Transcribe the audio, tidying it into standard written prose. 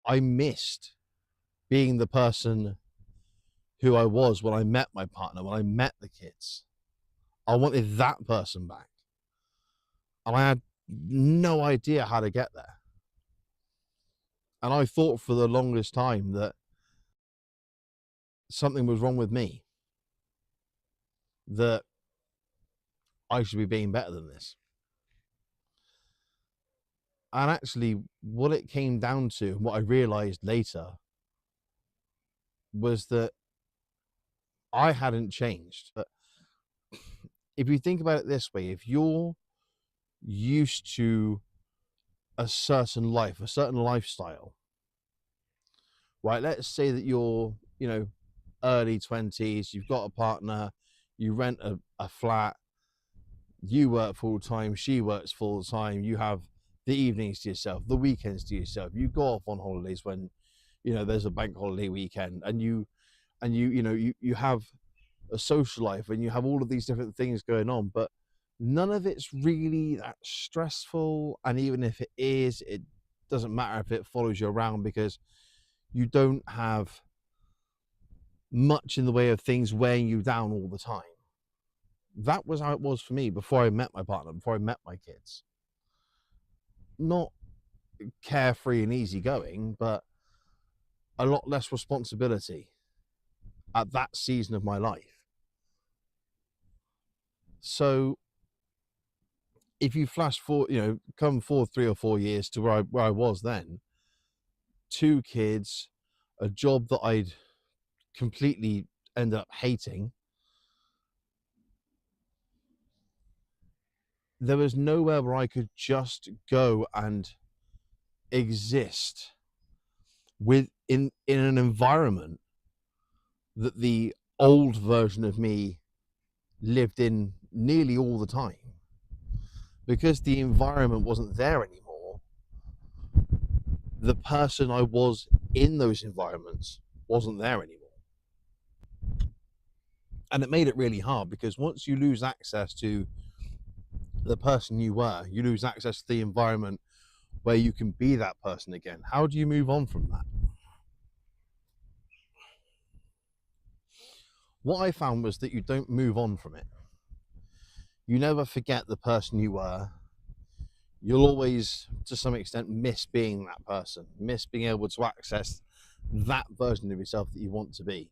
I missed being the person who I was when I met my partner, when I met the kids. I wanted that person back. And I had no idea how to get there. And I thought for the longest time that something was wrong with me, that I should be being better than this. And actually, what it came down to, what I realized later, was that I hadn't changed. But if you think about it this way, if you're used to a certain life, a certain lifestyle, right? Let's say that you're, early 20s, you've got a partner, you rent a flat, you work full time, she works full time, you have the evenings to yourself, the weekends to yourself, you go off on holidays when, there's a bank holiday weekend, and you have a social life, and you have all of these different things going on, but none of it's really that stressful. And even if it is, it doesn't matter if it follows you around, because you don't have much in the way of things weighing you down all the time. That was how it was for me before I met my partner, before I met my kids. Not carefree and easygoing, but a lot less responsibility at that season of my life. So if you flash forward, come forward 3 or 4 years to where I was then, 2 kids, a job that I'd completely end up hating, there was nowhere where I could just go and exist in an environment that the old version of me lived in nearly all the time. Because the environment wasn't there anymore, the person I was in those environments wasn't there anymore. And it made it really hard, because once you lose access to the person you were, you lose access to the environment where you can be that person again. How do you move on from that? What I found was that you don't move on from it. You never forget the person you were. You'll always, to some extent, miss being that person, miss being able to access that version of yourself that you want to be.